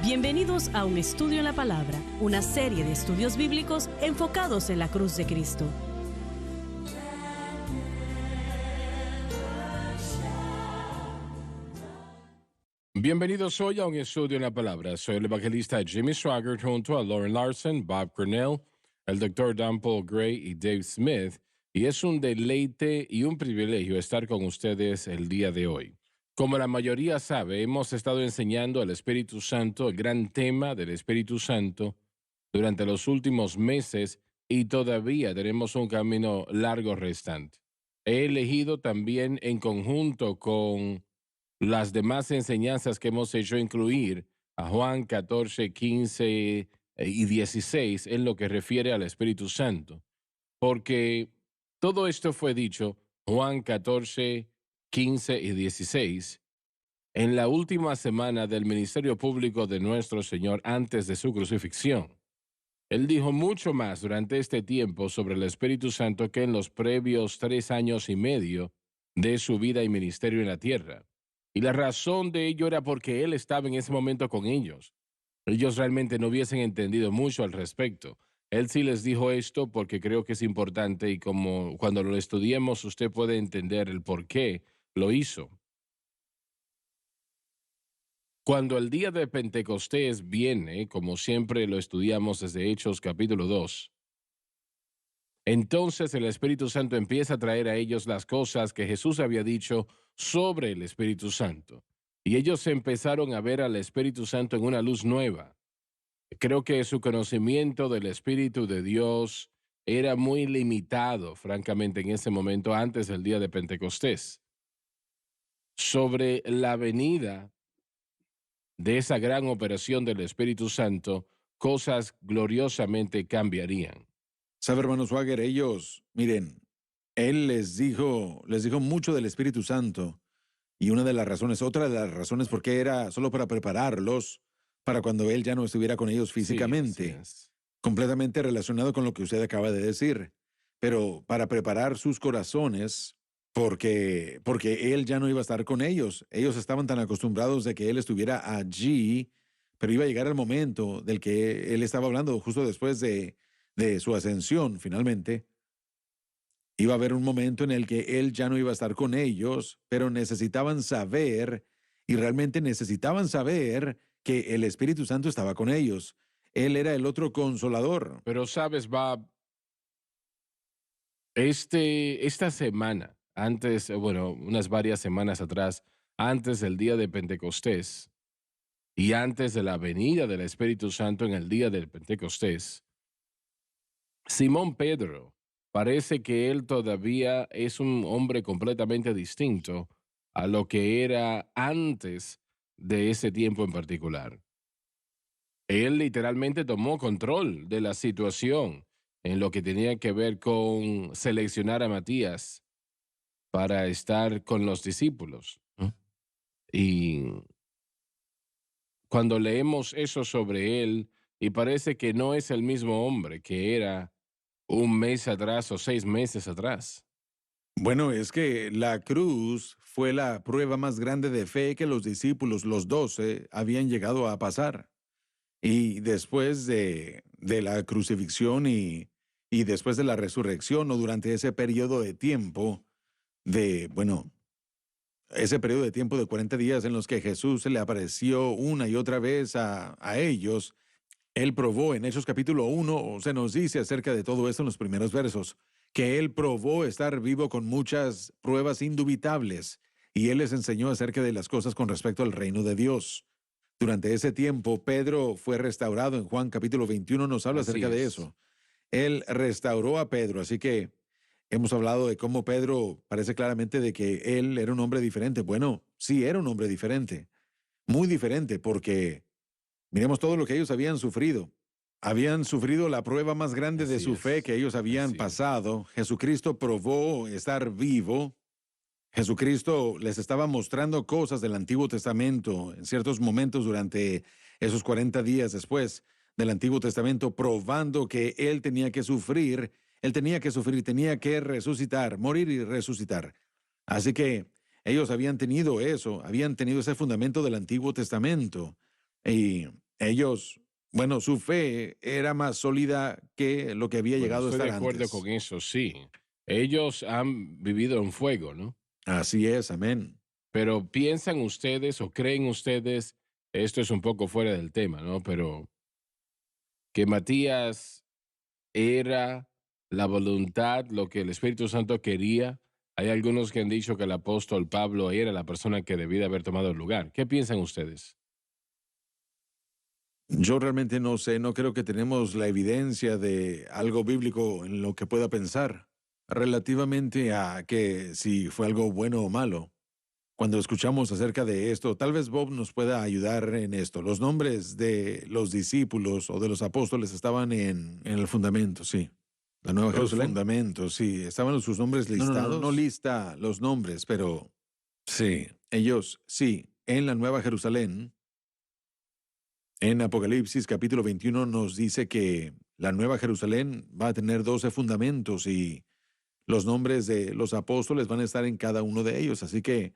Bienvenidos a Un Estudio en la Palabra, una serie de estudios bíblicos enfocados en la cruz de Cristo. Bienvenidos hoy a Un Estudio en la Palabra. Soy el evangelista Jimmy Swaggart junto a Lauren Larson, Bob Cornell, el Dr. Dan Paul Gray y Dave Smith, y es un deleite y un privilegio estar con ustedes el día de hoy. Como la mayoría sabe, hemos estado enseñando el Espíritu Santo, el gran tema del Espíritu Santo, durante los últimos meses y todavía tenemos un camino largo restante. He elegido también en conjunto con las demás enseñanzas que hemos hecho incluir a Juan 14, 15 y 16 en lo que refiere al Espíritu Santo, porque todo esto fue dicho, Juan 14, 15 y 16, en la última semana del ministerio público de nuestro Señor antes de su crucifixión. Él dijo mucho más durante este tiempo sobre el Espíritu Santo que en los previos 3 años y medio de su vida y ministerio en la tierra. Y la razón de ello era porque Él estaba en ese momento con ellos. Ellos realmente no hubiesen entendido mucho al respecto. Él sí les dijo esto porque creo que es importante y como cuando lo estudiemos usted puede entender el por qué lo hizo. Cuando el día de Pentecostés viene, como siempre lo estudiamos desde Hechos capítulo 2, entonces el Espíritu Santo empieza a traer a ellos las cosas que Jesús había dicho sobre el Espíritu Santo. Y ellos empezaron a ver al Espíritu Santo en una luz nueva. Creo que su conocimiento del Espíritu de Dios era muy limitado, francamente, en ese momento antes del día de Pentecostés. Sobre la venida de esa gran operación del Espíritu Santo, cosas gloriosamente cambiarían. Sabe, hermano Swagger, ellos, miren, él les dijo mucho del Espíritu Santo y otra de las razones por qué era solo para prepararlos para cuando él ya no estuviera con ellos físicamente, Sí, así es. completamente relacionado con lo que usted acaba de decir, pero para preparar sus corazones porque él ya no iba a estar con ellos. Ellos estaban tan acostumbrados de que él estuviera allí, pero iba a llegar el momento del que él estaba hablando justo después de su ascensión, finalmente. Iba a haber un momento en el que él ya no iba a estar con ellos, pero necesitaban saber, y realmente necesitaban saber, que el Espíritu Santo estaba con ellos. Él era el otro consolador. Pero sabes, Bob, esta semana, unas varias semanas atrás, antes del día de Pentecostés y antes de la venida del Espíritu Santo en el día del Pentecostés, Simón Pedro parece que él todavía es un hombre completamente distinto a lo que era antes de ese tiempo en particular. Él literalmente tomó control de la situación en lo que tenía que ver con seleccionar a Matías para estar con los discípulos. Y cuando leemos eso sobre él, y parece que no es el mismo hombre que era un mes atrás o 6 meses atrás. Bueno, es que la cruz fue la prueba más grande de fe que los discípulos, los 12, habían llegado a pasar. Y después de la crucifixión y después de la resurrección o durante ese periodo de tiempo ese periodo de tiempo de 40 días en los que Jesús se le apareció una y otra vez a ellos, él probó en Hechos capítulo 1, se nos dice acerca de todo esto en los primeros versos, que él probó estar vivo con muchas pruebas indubitables y él les enseñó acerca de las cosas con respecto al reino de Dios. Durante ese tiempo, Pedro fue restaurado. En Juan capítulo 21 nos habla Así acerca de es. eso. Él restauró a Pedro, así que hemos hablado de cómo Pedro parece claramente de que él era un hombre diferente. Bueno, sí, era un hombre diferente, muy diferente, porque miremos todo lo que ellos habían sufrido. Habían sufrido la prueba más grande de Así su fe es. que ellos habían Así es. pasado. Jesucristo probó estar vivo. Jesucristo les estaba mostrando cosas del Antiguo Testamento en ciertos momentos durante esos 40 días después del Antiguo Testamento, probando que Él tenía que resucitar, morir y resucitar. Así que ellos habían tenido eso, habían tenido ese fundamento del Antiguo Testamento. Y Ellos, bueno, su fe era más sólida que lo que había Bueno, llegado a estoy de estar acuerdo antes. con eso, sí. Ellos han vivido en fuego, ¿no? Así es, amén. Pero piensan ustedes o creen ustedes, esto es un poco fuera del tema, ¿no? Pero que Matías era la voluntad, lo que el Espíritu Santo quería. Hay algunos que han dicho que el apóstol Pablo era la persona que debía haber tomado el lugar. ¿Qué piensan ustedes? Yo realmente no sé, no creo que tenemos la evidencia de algo bíblico en lo que pueda pensar relativamente a que si fue algo bueno o malo. Cuando escuchamos acerca de esto, tal vez Bob nos pueda ayudar en esto. Los nombres de los discípulos o de los apóstoles estaban en el fundamento, sí. La Nueva Los Jerusalén. Fundamentos, sí. ¿Estaban sus nombres listados? No lista los nombres, pero sí, ellos sí. En la Nueva Jerusalén, en Apocalipsis capítulo 21 nos dice que la Nueva Jerusalén va a tener 12 fundamentos y los nombres de los apóstoles van a estar en cada uno de ellos. Así que,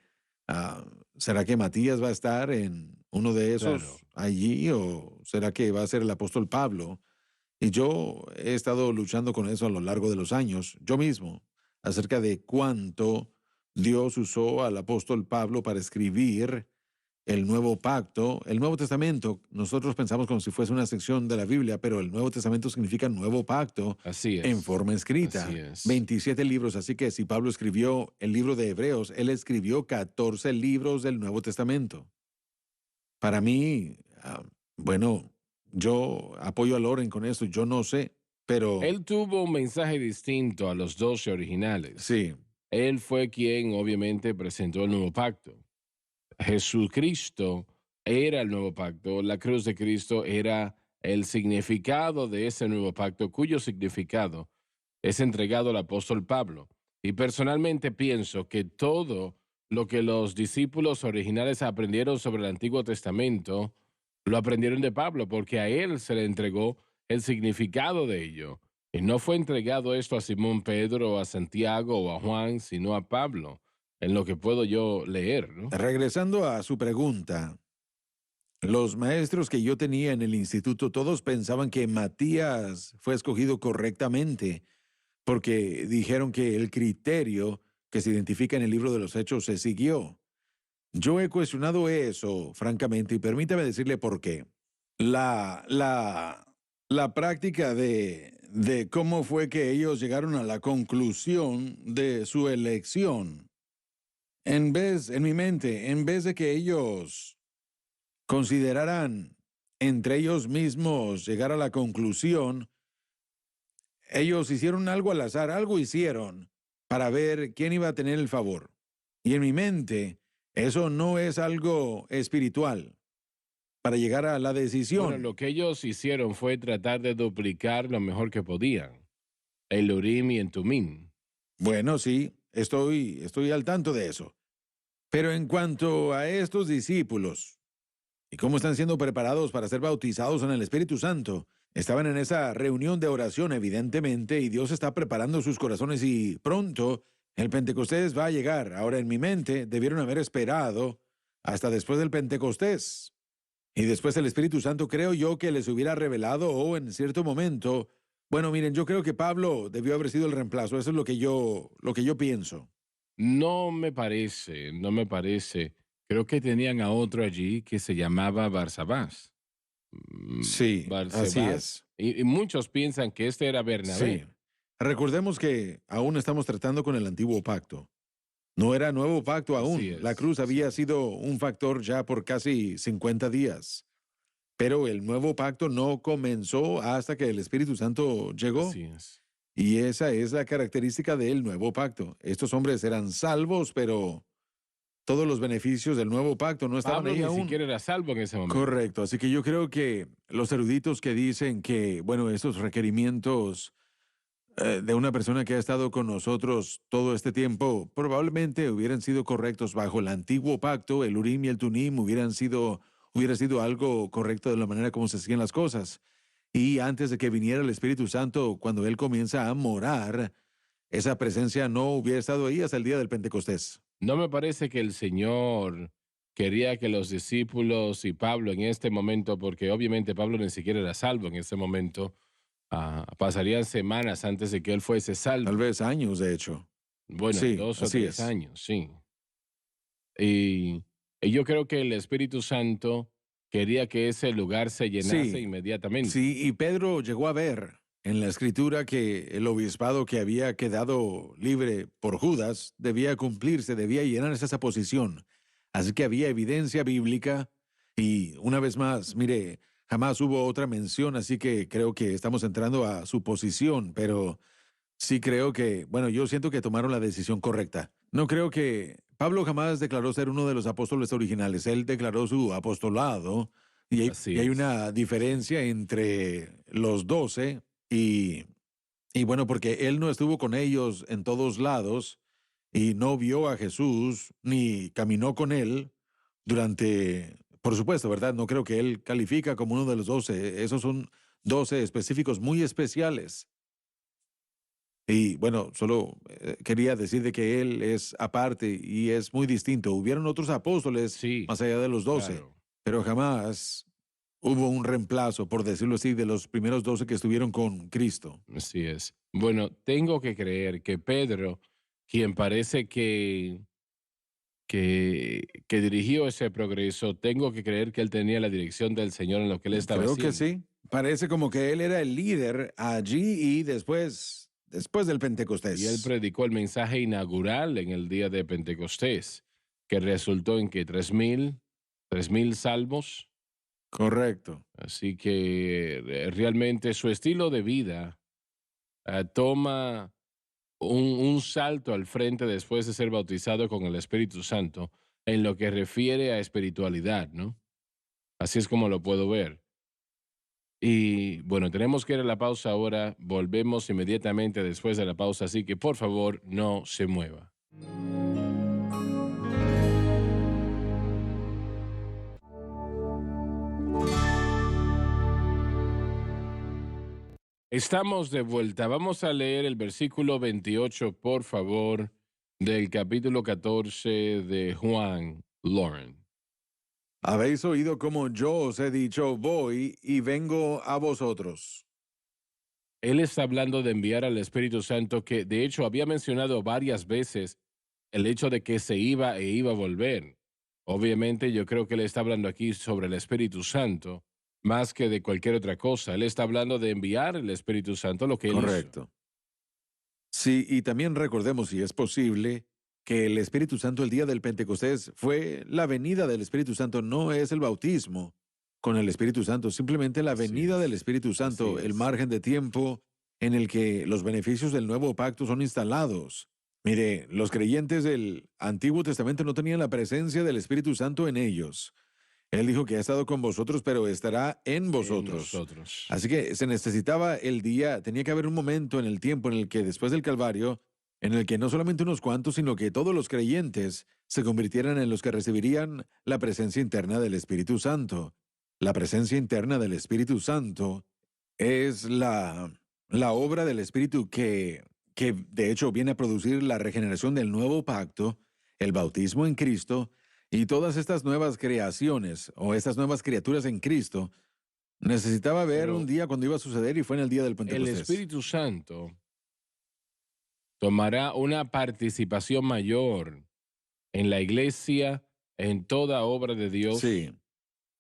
ah, ¿será que Matías va a estar en uno de esos Claro. allí o será que va a ser el apóstol Pablo? Y yo he estado luchando con eso a lo largo de los años, yo mismo, acerca de cuánto Dios usó al apóstol Pablo para escribir el nuevo pacto, el Nuevo Testamento. Nosotros pensamos como si fuese una sección de la Biblia, pero el Nuevo Testamento significa nuevo pacto Así en es. forma escrita. Así es. 27 libros, así que si Pablo escribió el libro de Hebreos, él escribió 14 libros del Nuevo Testamento. Para mí, bueno, yo apoyo a Loren con esto, yo no sé, pero Él tuvo un mensaje distinto a los 12 originales. sí, Él fue quien obviamente presentó el nuevo pacto. Jesucristo era el nuevo pacto, la cruz de Cristo era el significado de ese nuevo pacto, cuyo significado es entregado al apóstol Pablo. Y personalmente pienso que todo lo que los discípulos originales aprendieron sobre el Antiguo Testamento, lo aprendieron de Pablo, porque a él se le entregó el significado de ello. Y no fue entregado esto a Simón Pedro, a Santiago o a Juan, sino a Pablo, en lo que puedo yo leer, ¿no? regresando a su pregunta, los maestros que yo tenía en el instituto, todos pensaban que Matías fue escogido correctamente, porque dijeron que el criterio que se identifica en el libro de los Hechos se siguió. Yo he cuestionado eso, francamente, y permítame decirle por qué. La práctica de cómo fue que ellos llegaron a la conclusión de su elección, en mi mente, en vez de que ellos consideraran entre ellos mismos llegar a la conclusión, ellos hicieron algo al azar, algo hicieron para ver quién iba a tener el favor. Y en mi mente, eso no es algo espiritual para llegar a la Bueno, decisión. lo que ellos hicieron fue tratar de duplicar lo mejor que podían, el Urim y el Tumim. Bueno, sí, estoy al tanto de eso. Pero en cuanto a estos discípulos y cómo están siendo preparados para ser bautizados en el Espíritu Santo, estaban en esa reunión de oración, evidentemente, y Dios está preparando sus corazones y pronto el Pentecostés va a llegar. Ahora, en mi mente, debieron haber esperado hasta después del Pentecostés. Y después el Espíritu Santo creo yo que les hubiera revelado o en cierto momento, bueno, miren, yo creo que Pablo debió haber sido el reemplazo. Eso es lo que yo pienso. No me parece, no me parece. Creo que tenían a otro allí que se llamaba Barsabás. Sí, así Barsabás. es. Y muchos piensan que este era Sí. Bernabé. Recordemos que aún estamos tratando con el antiguo pacto. No era nuevo pacto Así aún. La es, cruz así había es. sido un factor ya por casi 50 días. Pero el nuevo pacto no comenzó hasta que el Espíritu Santo llegó. Así es. Y esa es la característica del nuevo pacto. Estos hombres eran salvos, pero todos los beneficios del nuevo pacto no estaban Pablo ahí ni aún. siquiera era salvo en ese momento. Correcto. Así que yo creo que los eruditos que dicen que, bueno, estos requerimientos de una persona que ha estado con nosotros todo este tiempo probablemente hubieran sido correctos bajo el antiguo pacto, el Urim y el Tumim hubiera sido algo correcto de la manera como se hacían las cosas. Y antes de que viniera el Espíritu Santo, cuando Él comienza a morar, esa presencia no hubiera estado ahí hasta el día del Pentecostés. No me parece que el Señor quería que los discípulos y Pablo en este momento, porque obviamente Pablo ni siquiera era salvo en ese momento, pasarían semanas antes de que él fuese Tal salvo. vez años, de hecho. Bueno, Sí, 2 o 3 es. años, sí. Y, y yo creo que el Espíritu Santo quería que ese lugar se llenase Sí, inmediatamente. sí, y Pedro llegó a ver en la escritura que el obispado que había quedado libre por Judas debía cumplirse, debía llenarse esa posición. Así que había evidencia bíblica y una vez más, mire, jamás hubo otra mención, así que creo que estamos entrando a su posición, pero sí creo que, bueno, yo siento que tomaron la decisión correcta. No creo que Pablo jamás declaró ser uno de los apóstoles originales. Él declaró su apostolado y Así hay es. una Sí. diferencia entre los 12 y, y bueno, porque él no estuvo con ellos en todos lados y no vio a Jesús ni caminó con él durante, por supuesto, ¿verdad? No creo que él califica como uno de los 12. Esos son 12 específicos muy especiales. Y bueno, solo quería decir de que él es aparte y es muy distinto. Hubieron otros apóstoles Sí, más allá de los 12, claro. pero jamás hubo un reemplazo, por decirlo así, de los primeros 12 que estuvieron con Cristo. Así es. Bueno, tengo que creer que Pedro, quien parece que dirigió ese progreso, tengo que creer que él tenía la dirección del Señor en lo que él estaba Creo que haciendo. sí. Parece como que él era el líder allí y después del Y él Pentecostés. predicó el mensaje inaugural en el día de Pentecostés, que resultó en que 3,000 salvos. Correcto. Así que realmente su estilo de vida toma un salto al frente después de ser bautizado con el Espíritu Santo en lo que refiere a espiritualidad, ¿no? Así es como lo puedo ver. Y bueno, tenemos que ir a la pausa ahora. Volvemos inmediatamente después de la pausa, así que por favor no se mueva. Estamos de vuelta. Vamos a leer el versículo 28, por favor, del capítulo 14 de Juan Lauren. Habéis oído como yo os he dicho, voy y vengo a vosotros. Él está hablando de enviar al Espíritu Santo, que de hecho había mencionado varias veces el hecho de que se iba e iba a volver. Obviamente yo creo que él está hablando aquí sobre el Espíritu Santo, más que de cualquier otra cosa. Él está hablando de enviar el Espíritu Santo, lo que él hizo. Correcto. Sí, y también recordemos, si es posible, que el Espíritu Santo el día del Pentecostés fue la venida del Espíritu Santo, no es el bautismo con el Espíritu Santo, simplemente la Así venida del es, Espíritu así Santo, el es. margen de tiempo en el que los beneficios del nuevo pacto son instalados. Mire, los creyentes del Antiguo Testamento no tenían la presencia del Espíritu Santo en ellos. Él dijo que ha estado con vosotros, pero estará en En vosotros. nosotros. Así que se necesitaba el día, tenía que haber un momento en el tiempo en el que después del Calvario, en el que no solamente unos cuantos, sino que todos los creyentes se convirtieran en los que recibirían la presencia interna del Espíritu Santo. La presencia interna del Espíritu Santo es la obra del Espíritu que de hecho viene a producir la regeneración del nuevo pacto, el bautismo en Cristo y todas estas nuevas creaciones o estas nuevas criaturas en Cristo. Necesitaba ver un Pero día cuando iba a suceder y fue en el día del el Pentecostés. Espíritu Santo tomará una participación mayor en la iglesia, en toda obra de Dios. Sí,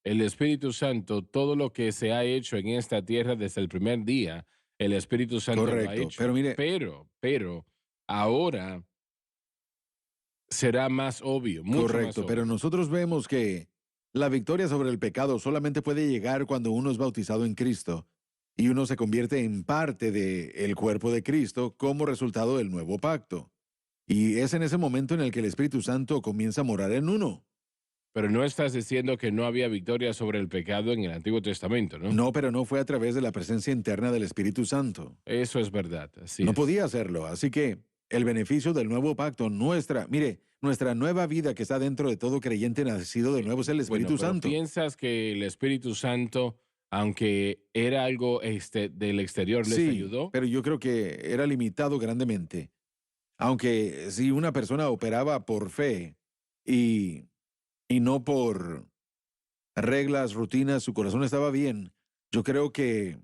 El Espíritu Santo, todo lo que se ha hecho en esta tierra desde el primer día, el Espíritu Santo lo ha correcto. Pero hecho. mire, Pero, ahora será más obvio, mucho más correcto, pero obvio. nosotros vemos que la victoria sobre el pecado solamente puede llegar cuando uno es bautizado en Cristo y uno se convierte en parte del cuerpo de Cristo como resultado del nuevo pacto. Y es en ese momento en el que el Espíritu Santo comienza a morar en uno. Pero no estás diciendo que no había victoria sobre el pecado en el Antiguo Testamento, ¿no? No, pero no fue a través de la presencia interna del Espíritu Santo. Eso es verdad, así No es. podía hacerlo. Así que el beneficio del nuevo pacto, nuestra nueva vida que está dentro de todo creyente nacido de nuevo es el Bueno, Espíritu pero Santo. piensas que el Espíritu Santo, aunque era algo del exterior, les Sí, ayudó. pero yo creo que era limitado grandemente. Aunque si una persona operaba por fe y y no por reglas, rutinas, su corazón estaba bien. Yo creo que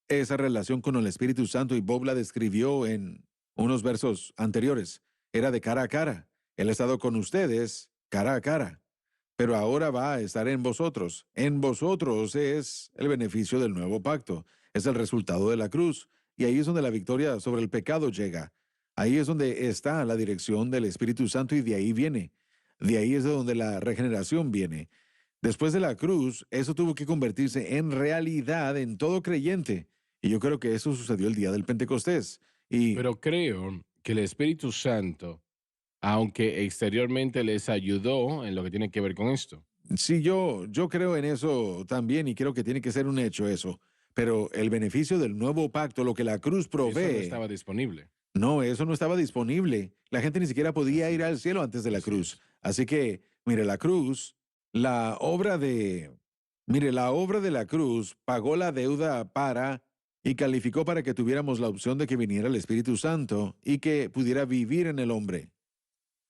esa relación con el Espíritu Santo, y Bob la describió en unos versos anteriores, era de cara a cara. Él ha estado con ustedes cara a cara, pero ahora va a estar en vosotros. En vosotros es el beneficio del nuevo pacto, es el resultado de la cruz, y ahí es donde la victoria sobre el pecado llega. Ahí es donde está la dirección del Espíritu Santo y de ahí viene. De ahí es de donde la regeneración viene. Después de la cruz, eso tuvo que convertirse en realidad en todo creyente. Y yo creo que eso sucedió el día del Pentecostés. Y Pero creo que el Espíritu Santo, aunque exteriormente les ayudó en lo que tiene que ver con esto. sí, yo creo en eso también y creo que tiene que ser un hecho eso. Pero el beneficio del nuevo pacto, lo que la cruz Eso no provee, estaba disponible. no, eso no estaba disponible. La gente ni siquiera podía Así ir al es. cielo antes de la Así cruz. es. Así que, mire, la cruz, la obra de, mire, la obra de la cruz pagó la deuda para y calificó para que tuviéramos la opción de que viniera el Espíritu Santo y que pudiera vivir en el hombre.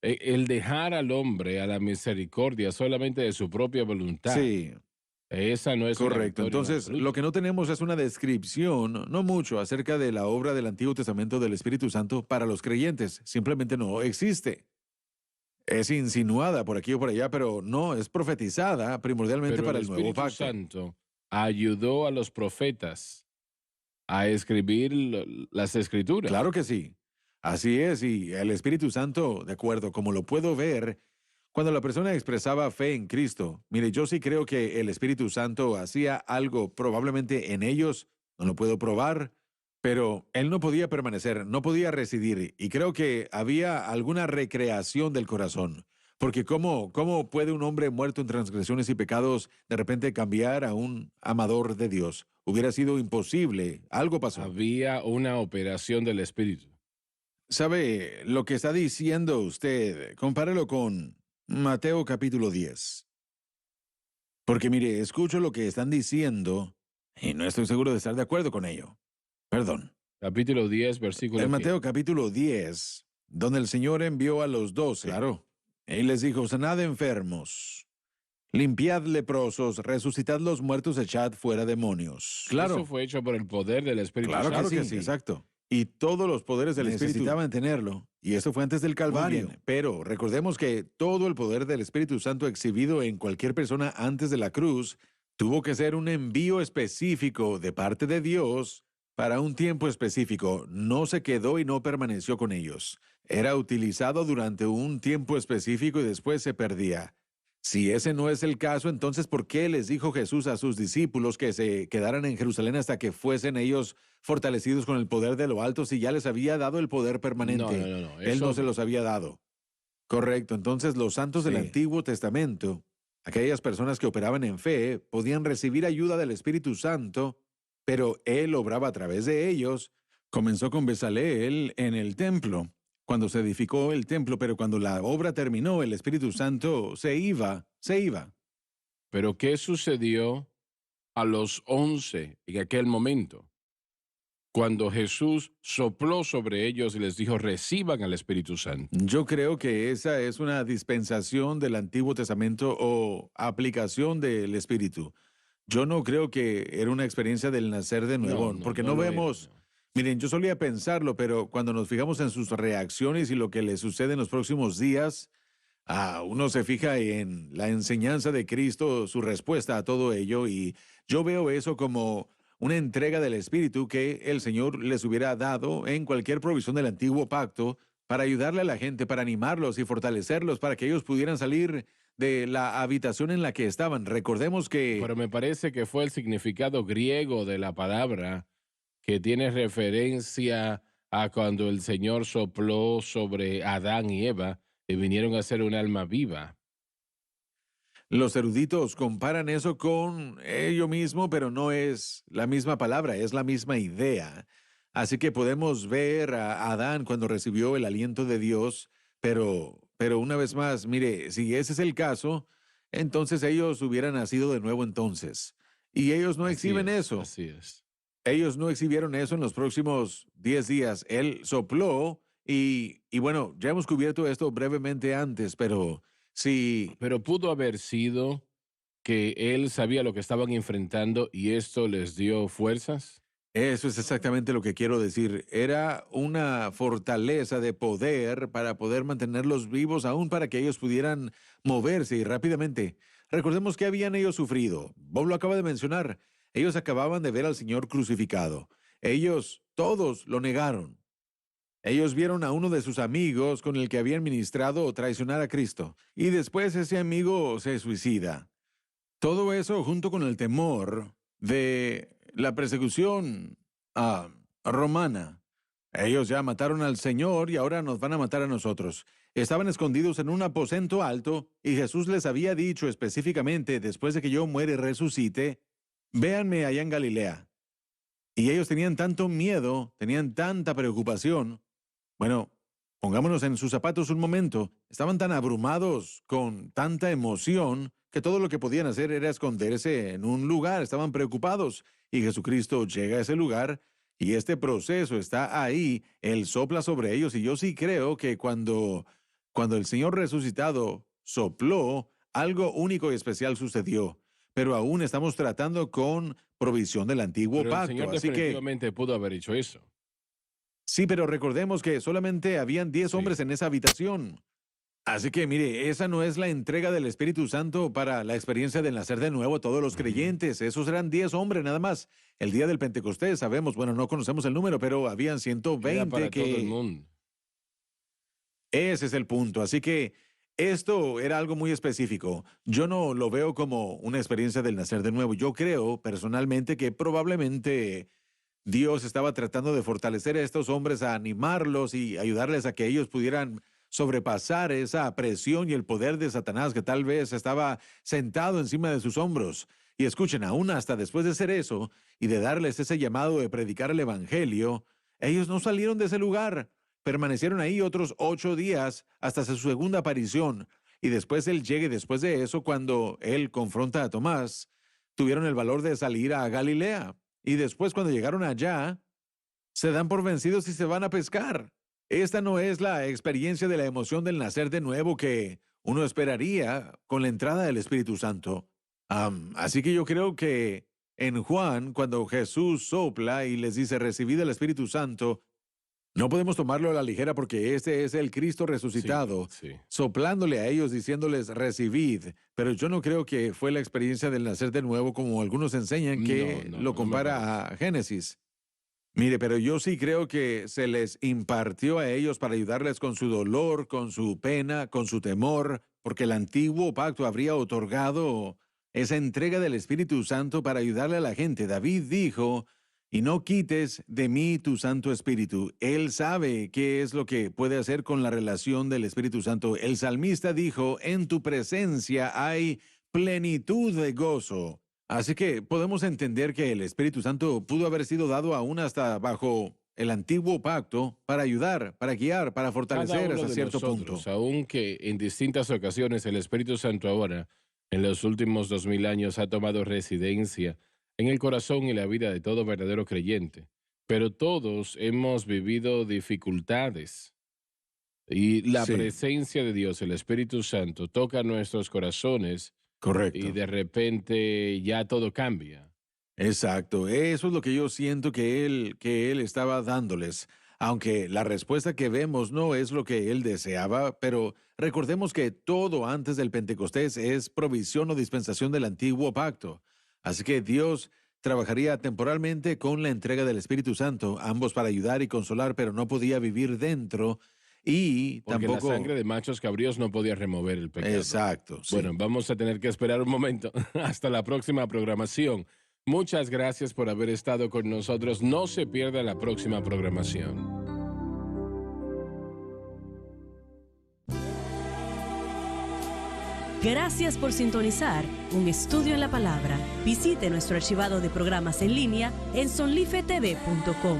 El dejar al hombre a la misericordia solamente de su propia voluntad, Sí, esa no es una correcto. victoria en Entonces, lo que absoluto. no tenemos es una descripción, no mucho, acerca de la obra del Antiguo Testamento del Espíritu Santo para los creyentes. Simplemente no existe. Es insinuada por aquí o por allá, pero no, es profetizada primordialmente Pero el para el nuevo Espíritu pacto. Santo ayudó a los profetas a escribir las escrituras. Claro que sí. Así es, y el Espíritu Santo, de acuerdo, como lo puedo ver, cuando la persona expresaba fe en Cristo, mire, yo sí creo que el Espíritu Santo hacía algo probablemente en ellos, no lo puedo probar, pero él no podía permanecer, no podía residir, y creo que había alguna recreación del corazón. Porque ¿cómo puede un hombre muerto en transgresiones y pecados de repente cambiar a un amador de Dios? Hubiera sido imposible, algo pasó. Había una operación del Espíritu. ¿Sabe lo que está diciendo usted? Compárelo con Mateo capítulo 10. Porque mire, escucho lo que están diciendo y no estoy seguro de estar de acuerdo con ello. Perdón. Capítulo 10, versículo En ¿qué? Mateo capítulo 10, donde el Señor envió a los 12, claro, y les dijo, sanad enfermos, limpiad leprosos, resucitad los muertos, echad fuera demonios. Eso Claro, fue hecho por el poder del Espíritu claro Santo. que sí, exacto. Y todos los poderes del Espíritu necesitaban tenerlo. Y eso fue antes del Calvario. bien. Pero recordemos que todo el poder del Espíritu Santo exhibido en cualquier persona antes de la cruz tuvo que ser un envío específico de parte de Dios para un tiempo específico. No se quedó y no permaneció con ellos. Era utilizado durante un tiempo específico y después se perdía. Si ese no es el caso, entonces ¿por qué les dijo Jesús a sus discípulos que se quedaran en Jerusalén hasta que fuesen ellos fortalecidos con el poder de lo alto si ya les había dado el poder No, no, permanente? no, no. Él no Eso se los había dado. Correcto. Entonces los santos del sí. Antiguo Testamento, aquellas personas que operaban en fe, podían recibir ayuda del Espíritu Santo, pero Él obraba a través de ellos. Comenzó con Bezaleel en el templo, cuando se edificó el templo, pero cuando la obra terminó, el Espíritu Santo se iba, se iba. Pero ¿qué sucedió a los 11 en aquel momento? Cuando Jesús sopló sobre ellos y les dijo, reciban al Espíritu Santo. Yo creo que esa es una dispensación del Antiguo Testamento o aplicación del Espíritu. Yo no creo que era una experiencia del nacer de No, nuevo, no, porque no no lo era, vemos, no. miren, yo solía pensarlo, pero cuando nos fijamos en sus reacciones y lo que le sucede en los próximos días, uno se fija en la enseñanza de Cristo, su respuesta a todo ello, y yo veo eso como una entrega del Espíritu que el Señor les hubiera dado en cualquier provisión del antiguo pacto para ayudarle a la gente, para animarlos y fortalecerlos, para que ellos pudieran salir de la habitación en la que estaban. Recordemos que Pero me parece que fue el significado griego de la palabra que tiene referencia a cuando el Señor sopló sobre Adán y Eva y vinieron a ser un alma viva. los eruditos comparan eso con ello mismo, pero no es la misma palabra, es la misma idea. Así que podemos ver a Adán cuando recibió el aliento de Dios, pero una vez más, mire, si ese es el caso, entonces ellos hubieran nacido de nuevo entonces. Y ellos no Así exhiben es, eso. así es. Ellos no exhibieron eso en los próximos 10 días. Él sopló y bueno, ya hemos cubierto esto brevemente antes, pero Si Pero pudo haber sido que él sabía lo que estaban enfrentando y esto les dio fuerzas. Eso es exactamente lo que quiero decir. Era una fortaleza de poder para poder mantenerlos vivos, aún para que ellos pudieran moverse y rápidamente. Recordemos que habían ellos sufrido. Bob lo acaba de mencionar. Ellos acababan de ver al Señor crucificado. Ellos todos lo negaron. Ellos vieron a uno de sus amigos con el que habían ministrado traicionar a Cristo. Y después ese amigo se suicida. Todo eso junto con el temor de la persecución romana. Ellos ya mataron al Señor y ahora nos van a matar a nosotros. Estaban escondidos en un aposento alto y Jesús les había dicho específicamente, después de que yo muera y resucite, véanme allá en Galilea. Y ellos tenían tanto miedo, tenían tanta preocupación. Bueno, pongámonos en sus zapatos un momento. Estaban tan abrumados con tanta emoción que todo lo que podían hacer era esconderse en un lugar. Estaban preocupados. Y Jesucristo llega a ese lugar y este proceso está ahí. Él sopla sobre ellos y yo sí creo que cuando el Señor resucitado sopló, algo único y especial sucedió. Pero aún estamos tratando con provisión del antiguo Pero el pacto. Señor Así que definitivamente pudo haber hecho eso. sí, pero recordemos que solamente habían 10 Sí. hombres en esa habitación. Así que mire, esa no es la entrega del Espíritu Santo para la experiencia del nacer de nuevo a todos los creyentes. Esos eran 10 hombres nada más. El día del Pentecostés, sabemos, bueno, no conocemos el número, pero habían Era 120 para todo el que... mundo. Ese es el punto. Así que esto era algo muy específico. Yo no lo veo como una experiencia del nacer de nuevo. Yo creo personalmente que probablemente Dios estaba tratando de fortalecer a estos hombres, a animarlos y ayudarles a que ellos pudieran sobrepasar esa presión y el poder de Satanás que tal vez estaba sentado encima de sus hombros. Y escuchen, aún hasta después de hacer eso y de darles ese llamado de predicar el Evangelio, ellos no salieron de ese lugar. Permanecieron ahí otros 8 días hasta su segunda aparición. Y después él llegue, después de eso, cuando él confronta a Tomás, tuvieron el valor de salir a Galilea. Y después, cuando llegaron allá, se dan por vencidos y se van a pescar. Esta no es la experiencia de la emoción del nacer de nuevo que uno esperaría con la entrada del Espíritu Santo. Así que yo creo que en Juan, cuando Jesús sopla y les dice, recibid el Espíritu Santo, no podemos tomarlo a la ligera porque este es el Cristo resucitado, Sí. soplándole a ellos, diciéndoles, recibid. Pero yo no creo que fue la experiencia del nacer de nuevo como algunos enseñan que No, lo no me compara a Génesis. Mire, pero yo sí creo que se les impartió a ellos para ayudarles con su dolor, con su pena, con su temor, porque el antiguo pacto habría otorgado esa entrega del Espíritu Santo para ayudarle a la gente. David dijo, y no quites de mí tu Santo Espíritu. Él sabe qué es lo que puede hacer con la relación del Espíritu Santo. El salmista dijo, en tu presencia hay plenitud de gozo. Así que podemos entender que el Espíritu Santo pudo haber sido dado aún hasta bajo el antiguo pacto para ayudar, para guiar, para Cada fortalecer uno hasta de cierto nosotros, punto. aunque en distintas ocasiones el Espíritu Santo ahora, en los últimos 2000 años, ha tomado residencia en el corazón y la vida de todo verdadero creyente. Pero todos hemos vivido dificultades y la Sí, presencia de Dios, el Espíritu Santo, toca nuestros corazones y correcto. de repente ya todo cambia. Exacto. Eso es lo que yo siento que él estaba dándoles. Aunque la respuesta que vemos no es lo que él deseaba, pero recordemos que todo antes del Pentecostés es provisión o dispensación del antiguo pacto. Así que Dios trabajaría temporalmente con la entrega del Espíritu Santo, ambos para ayudar y consolar, pero no podía vivir dentro y Porque la tampoco... sangre de machos cabríos no podía remover el pecado. Exacto, sí. Bueno, vamos a tener que esperar un momento hasta la próxima programación. Muchas gracias por haber estado con nosotros. No se pierda la próxima programación. Gracias por sintonizar Un Estudio en la Palabra. Visite nuestro archivado de programas en línea en sonlifetv.com.